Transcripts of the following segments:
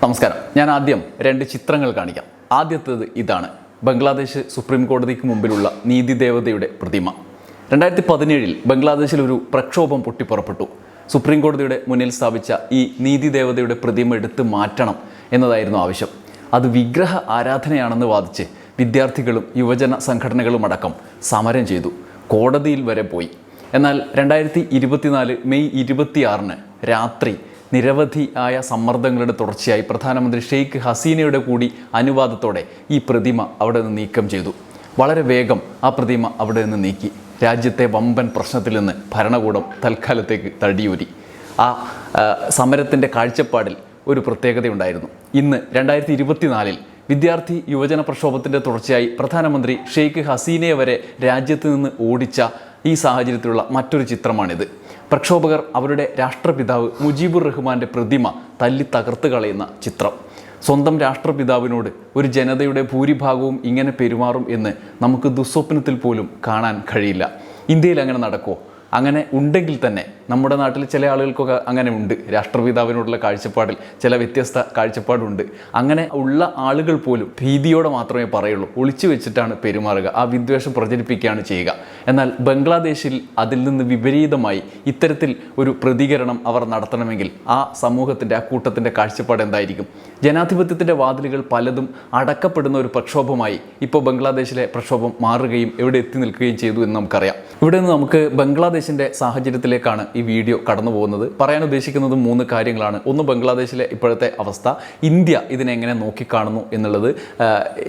നമസ്കാരം. ഞാൻ ആദ്യം രണ്ട് ചിത്രങ്ങൾ കാണിക്കാം. ആദ്യത്തേത് ഇതാണ്. ബംഗ്ലാദേശ് സുപ്രീം കോടതിക്ക് മുമ്പിലുള്ള നീതിദേവതയുടെ പ്രതിമ. 2017 ബംഗ്ലാദേശിൽ ഒരു പ്രക്ഷോഭം പൊട്ടിപ്പുറപ്പെട്ടു. സുപ്രീം കോടതിയുടെ മുന്നിൽ സ്ഥാപിച്ച ഈ നീതിദേവതയുടെ പ്രതിമ എടുത്ത് മാറ്റണം എന്നതായിരുന്നു ആവശ്യം. അത് വിഗ്രഹ ആരാധനയാണെന്ന് വാദിച്ച് വിദ്യാർത്ഥികളും യുവജന സംഘടനകളും അടക്കം സമരം ചെയ്തു. കോടതിയിൽ വരെ പോയി. എന്നാൽ 2024 മെയ് 26 രാത്രി നിരവധി ആയ സമ്മർദ്ദങ്ങളുടെ തുടർച്ചയായി പ്രധാനമന്ത്രി ഷെയ്ഖ് ഹസീനയുടെ കൂടി അനുവാദത്തോടെ ഈ പ്രതിമ അവിടെ നിന്ന് നീക്കം ചെയ്തു. വളരെ വേഗം ആ പ്രതിമ അവിടെ നിന്ന് നീക്കി. രാജ്യത്തെ വമ്പൻ പ്രശ്നത്തിൽ നിന്ന് ഭരണകൂടം തൽക്കാലത്തേക്ക് തടിയൂരി. ആ സമരത്തിൻ്റെ കാഴ്ചപ്പാടിൽ ഒരു പ്രത്യേകതയുണ്ടായിരുന്നു. ഇന്ന് 2024 വിദ്യാർത്ഥി യുവജന പ്രക്ഷോഭത്തിൻ്റെ തുടർച്ചയായി പ്രധാനമന്ത്രി ഷെയ്ഖ് ഹസീനയെ വരെ രാജ്യത്ത് നിന്ന് ഓടിച്ച ഈ സാഹചര്യത്തിലുള്ള മറ്റൊരു ചിത്രമാണിത്. പ്രക്ഷോഭകർ അവരുടെ രാഷ്ട്രപിതാവ് മുജീബുർ റഹ്മാൻ്റെ പ്രതിമ തല്ലി തകർത്ത് കളയുന്ന ചിത്രം. സ്വന്തം രാഷ്ട്രപിതാവിനോട് ഒരു ജനതയുടെ ഭൂരിഭാഗവും ഇങ്ങനെ പെരുമാറും എന്ന് നമുക്ക് ദുസ്വപ്നത്തിൽ പോലും കാണാൻ കഴിയില്ല. ഇന്ത്യയിൽ അങ്ങനെ നടക്കുമോ? അങ്ങനെ ഉണ്ടെങ്കിൽ തന്നെ നമ്മുടെ നാട്ടിൽ ചില ആളുകൾക്കൊക്കെ അങ്ങനെ ഉണ്ട്. രാഷ്ട്രപിതാവിനോടുള്ള കാഴ്ചപ്പാടിൽ ചില വ്യത്യസ്ത കാഴ്ചപ്പാടുണ്ട്. അങ്ങനെ ഉള്ള ആളുകൾ പോലും ഭീതിയോടെ മാത്രമേ പറയുള്ളൂ. ഒളിച്ചു വെച്ചിട്ടാണ് പെരുമാറുക, ആ വിദ്വേഷം പ്രചരിപ്പിക്കുകയാണ് ചെയ്യുക. എന്നാൽ ബംഗ്ലാദേശിൽ അതിൽ നിന്ന് വിപരീതമായി ഇത്തരത്തിൽ ഒരു പ്രതികരണം അവർ നടത്തണമെങ്കിൽ ആ സമൂഹത്തിൻ്റെ, ആ കൂട്ടത്തിൻ്റെ കാഴ്ചപ്പാട് എന്തായിരിക്കും? ജനാധിപത്യത്തിൻ്റെ വാതിലുകൾ പലതും അടക്കപ്പെടുന്ന ഒരു പ്രക്ഷോഭമായി ഇപ്പോൾ ബംഗ്ലാദേശിലെ പ്രക്ഷോഭം മാറുകയും എവിടെ എത്തി നിൽക്കുകയും ചെയ്തു എന്ന് നമുക്കറിയാം. ഇവിടെ നിന്ന് നമുക്ക് ബംഗ്ലാദേശിൻ്റെ സാഹചര്യത്തിലേക്കാണ് ഈ വീഡിയോ കടന്നു പോകുന്നത്. പറയാൻ ഉദ്ദേശിക്കുന്നത് 3 കാര്യങ്ങളാണ്. ഒന്ന്, ബംഗ്ലാദേശിലെ ഇപ്പോഴത്തെ അവസ്ഥ, ഇന്ത്യ ഇതിനെങ്ങനെ നോക്കിക്കാണുന്നു എന്നുള്ളത്.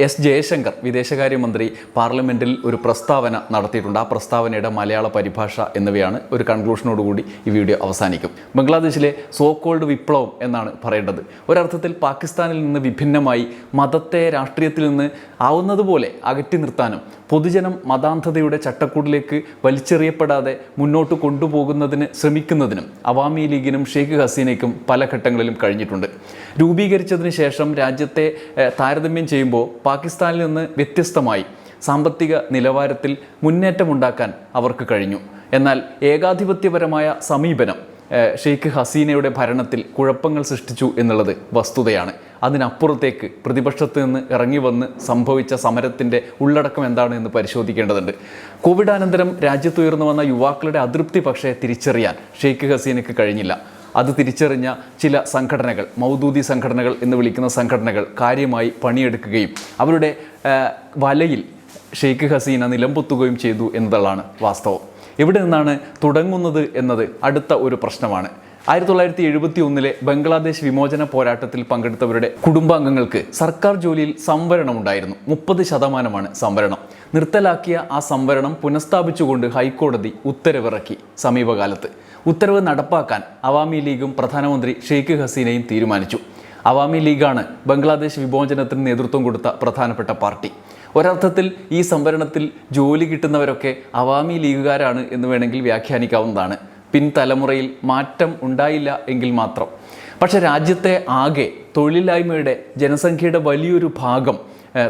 എസ് ജയശങ്കർ വിദേശകാര്യമന്ത്രി പാർലമെൻറ്റിൽ ഒരു പ്രസ്താവന നടത്തിയിട്ടുണ്ട്. ആ പ്രസ്താവനയുടെ മലയാള പരിഭാഷ എന്നിവയാണ്. ഒരു കൺക്ലൂഷനോടുകൂടി ഈ വീഡിയോ അവസാനിക്കും. ബംഗ്ലാദേശിലെ സോ കോൾഡ് വിപ്ലവം എന്നാണ് പറയേണ്ടത്. ഒരർത്ഥത്തിൽ പാകിസ്ഥാനിൽ നിന്ന് വിഭിന്നമായി മതത്തെ രാഷ്ട്രീയത്തിൽ നിന്ന് ആവുന്നതുപോലെ അകറ്റി നിർത്താനും പൊതുജനം മതാന്ധതയുടെ ചട്ടക്കൂടിലേക്ക് വലിച്ചെറിയപ്പെടാതെ മുന്നോട്ട് കൊണ്ടുപോകുന്നതിന് ശ്രമിക്കുന്നതിനും അവാമി ലീഗിനും ഷെയ്ഖ് ഹസീനയ്ക്കും പല ഘട്ടങ്ങളിലും കഴിഞ്ഞിട്ടുണ്ട്. രൂപീകരിച്ചതിന് ശേഷം രാജ്യത്തെ താരതമ്യം ചെയ്യുമ്പോൾ പാകിസ്ഥാനിൽ നിന്ന് വ്യത്യസ്തമായി സാമ്പത്തിക നിലവാരത്തിൽ മുന്നേറ്റമുണ്ടാക്കാൻ അവർക്ക് കഴിഞ്ഞു. എന്നാൽ ഏകാധിപത്യപരമായ സമീപനം ഷെയ്ഖ് ഹസീനയുടെ ഭരണത്തിൽ കുഴപ്പങ്ങൾ സൃഷ്ടിച്ചു എന്നുള്ളത് വസ്തുതയാണ്. അതിനപ്പുറത്തേക്ക് പ്രതിപക്ഷത്ത് നിന്ന് ഇറങ്ങി വന്ന് സംഭവിച്ച സമരത്തിൻ്റെ ഉള്ളടക്കം എന്താണ് എന്ന് പരിശോധിക്കേണ്ടതുണ്ട്. കോവിഡാനന്തരം രാജ്യത്തുയർന്നു വന്ന യുവാക്കളുടെ അതൃപ്തി പക്ഷേ തിരിച്ചറിയാൻ ഷെയ്ഖ് ഹസീനയ്ക്ക് കഴിഞ്ഞില്ല. അത് തിരിച്ചറിഞ്ഞ ചില സംഘടനകൾ, മൗദൂദി സംഘടനകൾ എന്ന് വിളിക്കുന്ന സംഘടനകൾ കാര്യമായി പണിയെടുക്കുകയും അവരുടെ വലയിൽ ഷെയ്ഖ് ഹസീന നിലംപൊത്തുകയും ചെയ്തു എന്നതാണ് വാസ്തവം. എവിടെ നിന്നാണ് തുടങ്ങുന്നത് എന്നത് അടുത്ത ഒരു പ്രശ്നമാണ്. 1971 ബംഗ്ലാദേശ് വിമോചന പോരാട്ടത്തിൽ പങ്കെടുത്തവരുടെ കുടുംബാംഗങ്ങൾക്ക് സർക്കാർ ജോലിയിൽ സംവരണമുണ്ടായിരുന്നു. 30% സംവരണം. നിർത്തലാക്കിയ ആ സംവരണം പുനഃസ്ഥാപിച്ചുകൊണ്ട് ഹൈക്കോടതി ഉത്തരവിറക്കി സമീപകാലത്ത്. ഉത്തരവ് നടപ്പാക്കാൻ അവാമി ലീഗും പ്രധാനമന്ത്രി ഷെയ്ഖ് ഹസീനയും തീരുമാനിച്ചു. അവാമി ലീഗാണ് ബംഗ്ലാദേശ് വിമോചനത്തിന് നേതൃത്വം കൊടുത്ത പ്രധാനപ്പെട്ട പാർട്ടി. ഒരർത്ഥത്തിൽ ഈ സംവരണത്തിൽ ജോലി കിട്ടുന്നവരൊക്കെ അവാമി ലീഗുകാരാണ് എന്ന് വേണമെങ്കിൽ വ്യാഖ്യാനിക്കാവുന്നതാണ്. പിൻതലമുറയിൽ മാറ്റം ഉണ്ടായില്ല എങ്കിൽ മാത്രം. പക്ഷേ രാജ്യത്തെ ആകെ തൊഴിലില്ലായ്മയുടെ, ജനസംഖ്യയുടെ വലിയൊരു ഭാഗം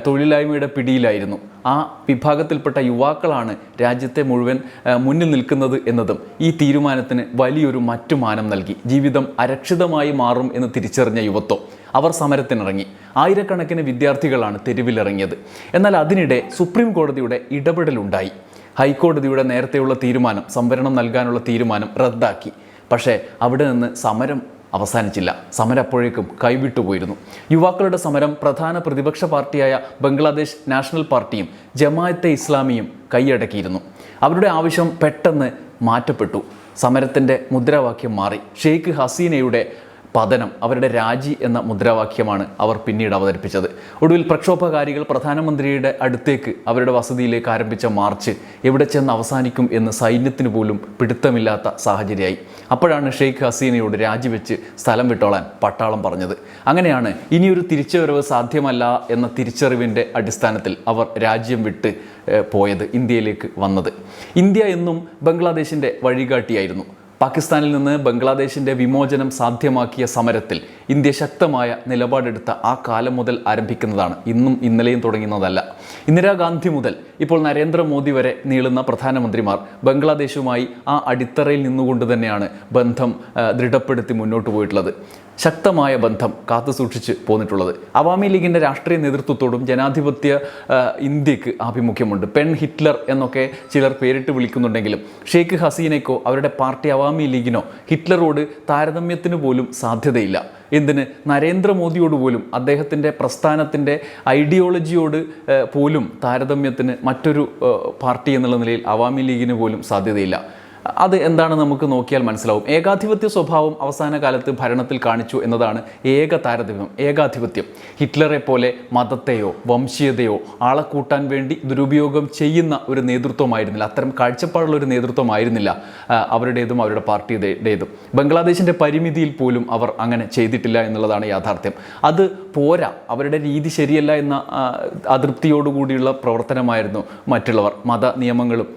തൊഴിലില്ലായ്മയുടെ പിടിയിലായിരുന്നു. ആ വിഭാഗത്തിൽപ്പെട്ട യുവാക്കളാണ് രാജ്യത്തെ മുഴുവൻ മുന്നിൽ നിൽക്കുന്നത് എന്നതും ഈ തീരുമാനത്തിന് വലിയൊരു മറ്റുമാനം നൽകി. ജീവിതം അരക്ഷിതമായി മാറും എന്ന് തിരിച്ചറിഞ്ഞ യുവത്വം അവർ സമരത്തിനിറങ്ങി. ആയിരക്കണക്കിന് വിദ്യാർത്ഥികളാണ് തെരുവിലിറങ്ങിയത്. എന്നാൽ അതിനിടെ സുപ്രീം കോടതിയുടെ ഇടപെടലുണ്ടായി. ഹൈക്കോടതിയുടെ നേരത്തെയുള്ള തീരുമാനം, സംവരണം നൽകാനുള്ള തീരുമാനം റദ്ദാക്കി. പക്ഷേ അവിടെ നിന്ന് സമരം അവസാനിച്ചില്ല. സമരം അപ്പോഴേക്കും കൈവിട്ടുപോയിരുന്നു. യുവാക്കളുടെ സമരം പ്രധാന പ്രതിപക്ഷ പാർട്ടിയായ ബംഗ്ലാദേശ് നാഷണൽ പാർട്ടിയും ജമാഅത്തെ ഇസ്ലാമിയും കൈയടക്കിയിരുന്നു. അവരുടെ ആവശ്യം പെട്ടെന്ന് മാറ്റപ്പെട്ടു. സമരത്തിൻ്റെ മുദ്രാവാക്യം മാറി. ഷെയ്ഖ് ഹസീനയുടെ പതനം, അവരുടെ രാജി എന്ന മുദ്രാവാക്യമാണ് അവർ പിന്നീട് അവതരിപ്പിച്ചത്. ഒടുവിൽ പ്രക്ഷോഭകാരികൾ പ്രധാനമന്ത്രിയുടെ അടുത്തേക്ക്, അവരുടെ വസതിയിലേക്ക് ആരംഭിച്ച മാർച്ച് എവിടെ ചെന്ന് അവസാനിക്കും എന്ന് സൈന്യത്തിന് പോലും പിടുത്തമില്ലാത്ത സാഹചര്യമായി. അപ്പോഴാണ് ഷെയ്ഖ് ഹസീനയോട് രാജിവെച്ച് സ്ഥലം വിട്ടോളാൻ പട്ടാളം പറഞ്ഞത്. അങ്ങനെയാണ് ഇനിയൊരു തിരിച്ചുവരവ് സാധ്യമല്ല എന്ന തിരിച്ചറിവിൻ്റെ അടിസ്ഥാനത്തിൽ അവർ രാജ്യം വിട്ട് പോയത്, ഇന്ത്യയിലേക്ക് വന്നത്. ഇന്ത്യ എന്നും ബംഗ്ലാദേശിൻ്റെ വഴികാട്ടിയായിരുന്നു. പാകിസ്ഥാനിൽ നിന്ന് ബംഗ്ലാദേശിൻ്റെ വിമോചനം സാധ്യമാക്കിയ സമരത്തിൽ ഇന്ത്യ ശക്തമായ നിലപാടെടുത്ത ആ കാലം മുതൽ ആരംഭിക്കുന്നതാണ്. ഇന്നും ഇന്നലെയും തുടങ്ങുന്നതല്ല. ഇന്ദിരാഗാന്ധി മുതൽ ഇപ്പോൾ നരേന്ദ്രമോദി വരെ നീളുന്ന പ്രധാനമന്ത്രിമാർ ബംഗ്ലാദേശുമായി ആ അടിത്തറയിൽ നിന്നുകൊണ്ട് തന്നെയാണ് ബന്ധം ദൃഢപ്പെടുത്തി മുന്നോട്ട് പോയിട്ടുള്ളത്. ശക്തമായ ബന്ധം കാത്തുസൂക്ഷിച്ച് പോന്നിട്ടുള്ളത്. അവാമി ലീഗിൻ്റെ രാഷ്ട്രീയ നേതൃത്വത്തോടും ജനാധിപത്യ ഇന്ത്യക്ക് ആഭിമുഖ്യമുണ്ട്. പെൺ ഹിറ്റ്ലർ എന്നൊക്കെ ചിലർ പേരിട്ട് വിളിക്കുന്നുണ്ടെങ്കിലും ഷെയ്ഖ് ഹസീനയ്ക്കോ അവരുടെ പാർട്ടി അവാമി ലീഗിനോ ഹിറ്റ്ലറോട് താരതമ്യത്തിന് പോലും സാധ്യതയില്ല. എന്തിന്, നരേന്ദ്രമോദിയോട് പോലും അദ്ദേഹത്തിൻ്റെ പ്രസ്ഥാനത്തിൻ്റെ ഐഡിയോളജിയോട് പോലും താരതമ്യത്തിന് മറ്റൊരു പാർട്ടി എന്നുള്ള നിലയിൽ അവാമി ലീഗിന് പോലും സാധ്യതയില്ല. അത് എന്താണ് നമുക്ക് നോക്കിയാൽ മനസ്സിലാവും. ഏകാധിപത്യ സ്വഭാവം അവസാന കാലത്ത് ഭരണത്തിൽ കാണിച്ചു എന്നതാണ് ഏക താരതമ്യം, ഏകാധിപത്യം. ഹിറ്റ്ലറെ പോലെ മതത്തെയോ വംശീയതയോ ആളെ കൂട്ടാൻ വേണ്ടി ദുരുപയോഗം ചെയ്യുന്ന ഒരു നേതൃത്വമായിരുന്നില്ല, അത്തരം കാഴ്ചപ്പാടുള്ള ഒരു നേതൃത്വമായിരുന്നില്ല അവരുടേതും അവരുടെ പാർട്ടിയുടേതും. ബംഗ്ലാദേശിൻ്റെ പരിമിതിയിൽ പോലും അവർ അങ്ങനെ ചെയ്തിട്ടില്ല എന്നുള്ളതാണ് യാഥാർത്ഥ്യം. അത് പോരാ, അവരുടെ രീതി ശരിയല്ല എന്ന അതൃപ്തിയോടുകൂടിയുള്ള പ്രവർത്തനമായിരുന്നു മറ്റുള്ളവർ. മത നിയമങ്ങളും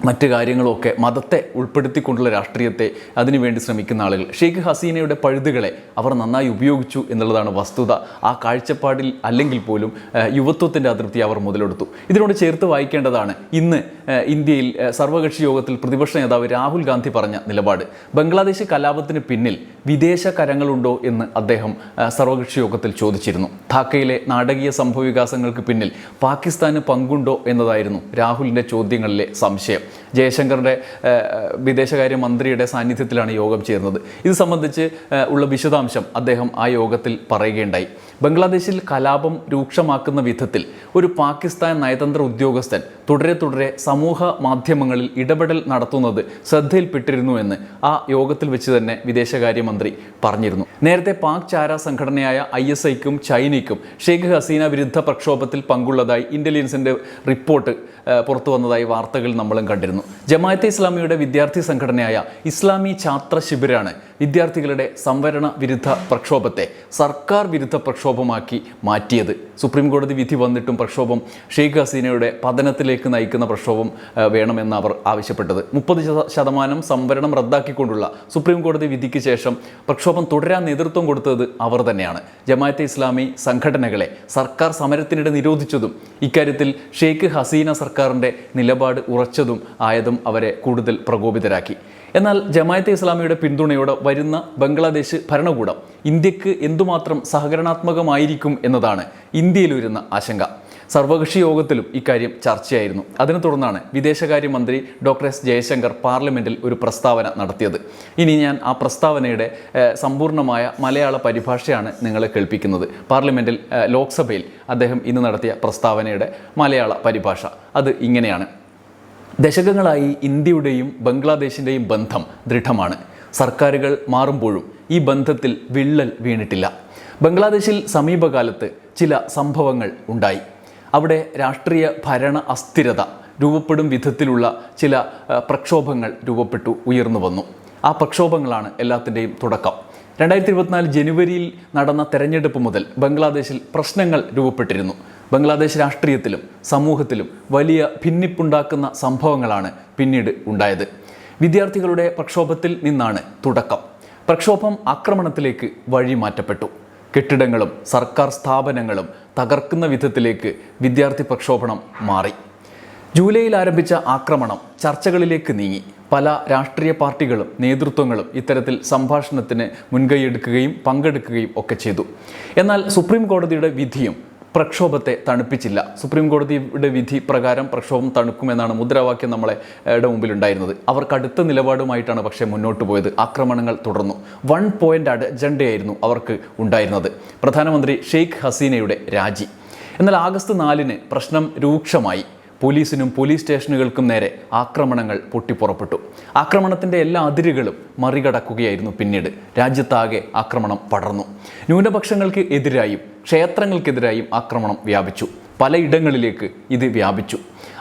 മറ്റ് കാര്യങ്ങളുമൊക്കെ മതത്തെ ഉൾപ്പെടുത്തിക്കൊണ്ടുള്ള രാഷ്ട്രീയത്തെ അതിനുവേണ്ടി ശ്രമിക്കുന്ന ആളുകൾ. ഷെയ്ഖ് ഹസീനയുടെ പഴുതുകളെ അവർ നന്നായി ഉപയോഗിച്ചു എന്നുള്ളതാണ് വസ്തുത. ആ കാഴ്ചപ്പാടിൽ അല്ലെങ്കിൽ പോലും യുവത്വത്തിൻ്റെ അതൃപ്തി അവർ മുതലെടുത്തു. ഇതിനോട് ചേർത്ത് വായിക്കേണ്ടതാണ് ഇന്ന് ഇന്ത്യയിൽ സർവകക്ഷി യോഗത്തിൽ പ്രതിപക്ഷ നേതാവ് രാഹുൽ ഗാന്ധി പറഞ്ഞ നിലപാട്. ബംഗ്ലാദേശ് കലാപത്തിന് പിന്നിൽ വിദേശ കരങ്ങളുണ്ടോ എന്ന് അദ്ദേഹം സർവകക്ഷി യോഗത്തിൽ ചോദിച്ചിരുന്നു. ധാക്കയിലെ നാടകീയ സംഭവവികാസങ്ങൾക്ക് പിന്നിൽ പാകിസ്ഥാന് പങ്കുണ്ടോ എന്നതായിരുന്നു രാഹുലിൻ്റെ ചോദ്യങ്ങളിലെ സംശയം. ജയശങ്കറിൻ്റെ വിദേശകാര്യമന്ത്രിയുടെ സാന്നിധ്യത്തിലാണ് യോഗം ചേർന്നത്. ഇത് സംബന്ധിച്ച് ഉള്ള വിശദാംശം അദ്ദേഹം ആ യോഗത്തിൽ പറയുകയുണ്ടായി. ബംഗ്ലാദേശിൽ കലാപം രൂക്ഷമാക്കുന്ന വിധത്തിൽ ഒരു പാകിസ്ഥാൻ നയതന്ത്ര ഉദ്യോഗസ്ഥൻ തുടരെ സമൂഹ മാധ്യമങ്ങളിൽ ഇടപെടൽ നടത്തുന്നത് ശ്രദ്ധയിൽപ്പെട്ടിരുന്നു എന്ന് ആ യോഗത്തിൽ വെച്ച് തന്നെ വിദേശകാര്യമന്ത്രി പറഞ്ഞിരുന്നു. നേരത്തെ പാക് ചാര സംഘടനയായ ISIക്കും ചൈനയ്ക്കും ഷെയ്ഖ് ഹസീന വിരുദ്ധ പ്രക്ഷോഭത്തിൽ പങ്കുള്ളതായി ഇന്റലിജൻസിൻ്റെ റിപ്പോർട്ട് പുറത്തു വന്നതായി വാർത്തകൾ നമ്മളും കണ്ടിരുന്നു. ജമാഅത്തെ ഇസ്ലാമിയുടെ വിദ്യാർത്ഥി സംഘടനയായ ഇസ്ലാമി ഛാത്ര ശിബിരാണ് വിദ്യാർത്ഥികളുടെ സംവരണ വിരുദ്ധ പ്രക്ഷോഭത്തെ സർക്കാർ വിരുദ്ധ പ്രക്ഷോഭമാക്കി മാറ്റിയത്. സുപ്രീം കോടതി വിധി വന്നിട്ടും പ്രക്ഷോഭം ഷെയ്ഖ് ഹസീനയുടെ പതനത്തിലേക്ക് നയിക്കുന്ന പ്രക്ഷോഭം വേണമെന്ന് അവർ ആവശ്യപ്പെട്ടത്. 30% സംവരണം റദ്ദാക്കിക്കൊണ്ടുള്ള സുപ്രീം കോടതി വിധിക്ക് ശേഷം പ്രക്ഷോഭം തുടരാൻ നേതൃത്വം കൊടുത്തത് അവർ തന്നെയാണ്. ജമാഅത്തെ ഇസ്ലാമി സംഘടനകളെ സർക്കാർ സമരത്തിനിടെ നിരോധിച്ചതും ഇക്കാര്യത്തിൽ ഷെയ്ഖ് ഹസീന സർക്കാരിൻ്റെ നിലപാട് ഉറച്ചതും ആയതും അവരെ കൂടുതൽ പ്രകോപിതരാക്കി. എന്നാൽ ജമാഅത്തെ ഇസ്ലാമിയുടെ പിന്തുണയോടെ വരുന്ന ബംഗ്ലാദേശ് ഭരണകൂടം ഇന്ത്യക്ക് എന്തുമാത്രം സഹകരണാത്മകമായിരിക്കും എന്നതാണ് ഇന്ത്യയിലുയരുന്ന ആശങ്ക. സർവകക്ഷി യോഗത്തിലും ഇക്കാര്യം ചർച്ചയായിരുന്നു. അതിനെ തുടർന്നാണ് വിദേശകാര്യമന്ത്രി ഡോക്ടർ എസ് ജയശങ്കർ പാർലമെൻറ്റിൽ ഒരു പ്രസ്താവന നടത്തിയത്. ഇനി ഞാൻ ആ പ്രസ്താവനയുടെ സമ്പൂർണ്ണമായ മലയാള പരിഭാഷയാണ് നിങ്ങളെ കേൾപ്പിക്കുന്നത്. പാർലമെൻറ്റിൽ ലോക്സഭയിൽ അദ്ദേഹം ഇന്ന് നടത്തിയ പ്രസ്താവനയുടെ മലയാള പരിഭാഷ അത് ഇങ്ങനെയാണ്. ദശകങ്ങളായി ഇന്ത്യയുടെയും ബംഗ്ലാദേശിൻ്റെയും ബന്ധം ദൃഢമാണ്. സർക്കാരുകൾ മാറുമ്പോഴും ഈ ബന്ധത്തിൽ വിള്ളൽ വീണിട്ടില്ല. ബംഗ്ലാദേശിൽ സമീപകാലത്ത് ചില സംഭവങ്ങൾ ഉണ്ടായി. അവിടെ രാഷ്ട്രീയ ഭരണ അസ്ഥിരത രൂപപ്പെടും വിധത്തിലുള്ള ചില പ്രക്ഷോഭങ്ങൾ ഉയർന്നു വന്നു. ആ പ്രക്ഷോഭങ്ങളാണ് എല്ലാത്തിൻ്റെയും തുടക്കം. 2024 ജനുവരിയിൽ നടന്ന തെരഞ്ഞെടുപ്പ് മുതൽ ബംഗ്ലാദേശിൽ പ്രശ്നങ്ങൾ രൂപപ്പെട്ടിരുന്നു. ബംഗ്ലാദേശ് രാഷ്ട്രീയത്തിലും സമൂഹത്തിലും വലിയ ഭിന്നിപ്പുണ്ടാക്കുന്ന സംഭവങ്ങളാണ് പിന്നീട് ഉണ്ടായത്. വിദ്യാർത്ഥികളുടെ പ്രക്ഷോഭത്തിൽ നിന്നാണ് തുടക്കം. പ്രക്ഷോഭം ആക്രമണത്തിലേക്ക് വഴിമാറ്റപ്പെട്ടു. കെട്ടിടങ്ങളും സർക്കാർ സ്ഥാപനങ്ങളും തകർക്കുന്ന വിധത്തിലേക്ക് വിദ്യാർത്ഥി പ്രക്ഷോഭണം മാറി. ജൂലൈയിൽ ആരംഭിച്ച ആക്രമണം ചർച്ചകളിലേക്ക് നീങ്ങി. പല രാഷ്ട്രീയ പാർട്ടികളും നേതൃത്വങ്ങളും ഇത്തരത്തിൽ സംഭാഷണത്തിന് മുൻകൈയെടുക്കുകയും പങ്കെടുക്കുകയും ഒക്കെ ചെയ്തു. എന്നാൽ സുപ്രീം കോടതിയുടെ വിധിയും പ്രക്ഷോഭത്തെ തണുപ്പിച്ചില്ല. സുപ്രീം കോടതിയുടെ വിധി പ്രകാരം പ്രക്ഷോഭം തണുക്കുമെന്നാണ് മുദ്രാവാക്യം നമ്മുടെ മുമ്പിലുണ്ടായിരുന്നത്. അവർ കടുത്ത നിലപാടുമായിട്ടാണ് പക്ഷേ മുന്നോട്ട് പോയത്. ആക്രമണങ്ങൾ തുടർന്നു. 1 പോയിൻ്റ് അജണ്ടയായിരുന്നു അവർക്ക് ഉണ്ടായിരുന്നത്: പ്രധാനമന്ത്രി ഷെയ്ഖ് ഹസീനയുടെ രാജി. എന്നാൽ ആഗസ്റ്റ് 4-ന് പ്രശ്നം രൂക്ഷമായി. പോലീസിനും പോലീസ് സ്റ്റേഷനുകൾക്കും നേരെ ആക്രമണങ്ങൾ പൊട്ടിപ്പുറപ്പെട്ടു. ആക്രമണത്തിൻ്റെ എല്ലാ അതിരുകളും മറികടക്കുകയായിരുന്നു പിന്നീട്. രാജ്യത്താകെ ആക്രമണം പടർന്നു. ന്യൂനപക്ഷങ്ങൾക്ക് എതിരായും ക്ഷേത്രങ്ങൾക്കെതിരായും ആക്രമണം വ്യാപിച്ചു. പലയിടങ്ങളിലേക്ക് ഇത് വ്യാപിച്ചു.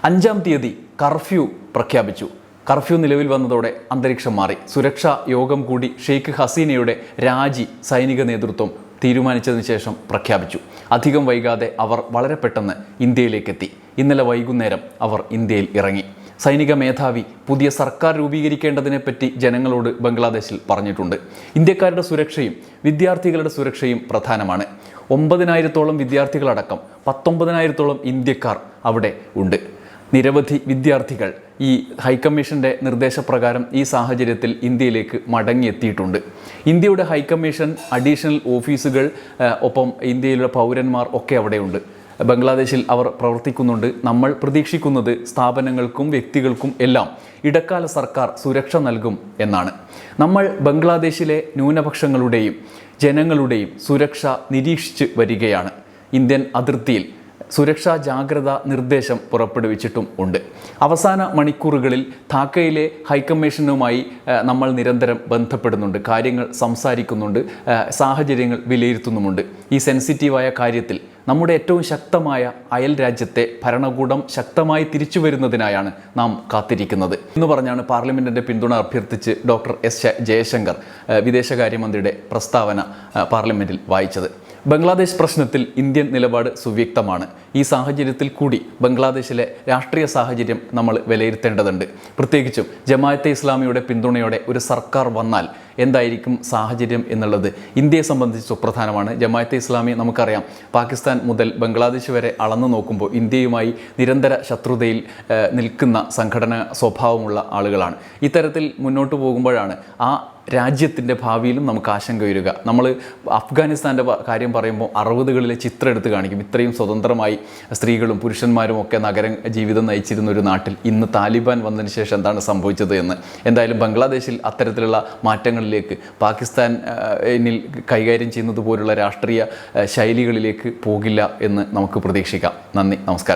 5-ാം തീയതി കർഫ്യൂ പ്രഖ്യാപിച്ചു. കർഫ്യൂ നിലവിൽ വന്നതോടെ അന്തരീക്ഷം മാറി. സുരക്ഷാ യോഗം കൂടി ഷെയ്ഖ് ഹസീനയുടെ രാജി സൈനിക നേതൃത്വം തീരുമാനിച്ചതിന് ശേഷം പ്രഖ്യാപിച്ചു. അധികം വൈകാതെ അവർ വളരെ പെട്ടെന്ന് ഇന്ത്യയിലേക്കെത്തി. ഇന്നലെ വൈകുന്നേരം അവർ ഇന്ത്യയിൽ ഇറങ്ങി. സൈനിക മേധാവി പുതിയ സർക്കാർ രൂപീകരിക്കേണ്ടതിനെപ്പറ്റി ജനങ്ങളോട് ബംഗ്ലാദേശിൽ പറഞ്ഞിട്ടുണ്ട്. ഇന്ത്യക്കാരുടെ സുരക്ഷയും വിദ്യാർത്ഥികളുടെ സുരക്ഷയും പ്രധാനമാണ്. 9,000-ഓളം വിദ്യാർത്ഥികളടക്കം 19,000-ഓളം ഇന്ത്യക്കാർ അവിടെ ഉണ്ട്. നിരവധി വിദ്യാർത്ഥികൾ ഈ ഹൈക്കമ്മീഷൻ്റെ നിർദ്ദേശപ്രകാരം ഈ സാഹചര്യത്തിൽ ഇന്ത്യയിലേക്ക് മടങ്ങിയെത്തിയിട്ടുണ്ട്. ഇന്ത്യയുടെ ഹൈക്കമ്മീഷൻ, അഡീഷണൽ ഓഫീസുകൾ, ഒപ്പം ഇന്ത്യയിലെ പൗരന്മാർ ഒക്കെ അവിടെയുണ്ട്. ബംഗ്ലാദേശിൽ അവർ പ്രവർത്തിക്കുന്നുണ്ട്. നമ്മൾ പ്രതീക്ഷിക്കുന്നത് സ്ഥാപനങ്ങൾക്കും വ്യക്തികൾക്കും എല്ലാം ഇടക്കാല സർക്കാർ സുരക്ഷ നൽകും എന്നാണ്. നമ്മൾ ബംഗ്ലാദേശിലെ ന്യൂനപക്ഷങ്ങളുടെയും ജനങ്ങളുടെയും സുരക്ഷ നിരീക്ഷിച്ച് വരികയാണ്. ഇന്ത്യൻ അതിർത്തിയിൽ സുരക്ഷാ ജാഗ്രതാ നിർദ്ദേശം പുറപ്പെടുവിച്ചിട്ടും ഉണ്ട്. അവസാന മണിക്കൂറുകളിൽ ധാക്കയിലെ ഹൈക്കമ്മീഷനുമായി നമ്മൾ നിരന്തരം ബന്ധപ്പെടുന്നുണ്ട്, കാര്യങ്ങൾ സംസാരിക്കുന്നുണ്ട്, സാഹചര്യങ്ങൾ വിലയിരുത്തുന്നുമുണ്ട്. ഈ സെൻസിറ്റീവായ കാര്യത്തിൽ നമ്മുടെ ഏറ്റവും ശക്തമായ അയൽ രാജ്യത്തെ ഭരണകൂടം ശക്തമായി തിരിച്ചു വരുന്നതിനായാണ് നാം കാത്തിരിക്കുന്നത് എന്ന് പറഞ്ഞാണ് പാർലമെൻറ്റിൻ്റെ പിന്തുണ അഭ്യർത്ഥിച്ച് ഡോക്ടർ എസ് ജയശങ്കർ വിദേശകാര്യമന്ത്രിയുടെ പ്രസ്താവന പാർലമെൻറ്റിൽ വായിച്ചത്. ബംഗ്ലാദേശ് പ്രശ്നത്തിൽ ഇന്ത്യൻ നിലപാട് സുവ്യക്തമാണ്. ഈ സാഹചര്യത്തിൽ കൂടി ബംഗ്ലാദേശിലെ രാഷ്ട്രീയ സാഹചര്യം നമ്മൾ വിലയിരുത്തേണ്ടതുണ്ട്. പ്രത്യേകിച്ചും ജമാഅത്തെ ഇസ്ലാമിയുടെ പിന്തുണയോടെ ഒരു സർക്കാർ വന്നാൽ എന്തായിരിക്കും സാഹചര്യം എന്നുള്ളത് ഇന്ത്യയെ സംബന്ധിച്ച് സുപ്രധാനമാണ്. ജമാഅത്തെ ഇസ്ലാമി നമുക്കറിയാം, പാകിസ്ഥാൻ മുതൽ ബംഗ്ലാദേശ് വരെ അളന്നു നോക്കുമ്പോൾ ഇന്ത്യയുമായി നിരന്തര ശത്രുതയിൽ നിൽക്കുന്ന സംഘടന സ്വഭാവമുള്ള ആളുകളാണ്. ഇത്തരത്തിൽ മുന്നോട്ട് പോകുമ്പോഴാണ് ആ രാജ്യത്തിൻ്റെ ഭാവിയിലും നമുക്ക് ആശങ്ക വരിക. നമ്മൾ അഫ്ഗാനിസ്ഥാൻ്റെ കാര്യം പറയുമ്പോൾ 60കളിലെ ചിത്രം എടുത്ത് കാണിക്കും. ഇത്രയും സ്വതന്ത്രമായി സ്ത്രീകളും പുരുഷന്മാരും ഒക്കെ നഗര ജീവിതം നയിച്ചിരുന്ന ഒരു നാട്ടിൽ ഇന്ന് താലിബാൻ വന്നതിന് ശേഷം എന്താണ് സംഭവിച്ചത് എന്ന്. എന്തായാലും ബംഗ്ലാദേശിൽ അത്തരത്തിലുള്ള മാറ്റങ്ങളിലേക്ക്, പാകിസ്ഥാനിൽ കൈകാര്യം ചെയ്യുന്നത് പോലുള്ള രാഷ്ട്രീയ ശൈലികളിലേക്ക് പോകില്ല എന്ന് നമുക്ക് പ്രതീക്ഷിക്കാം. നന്ദി, നമസ്കാരം.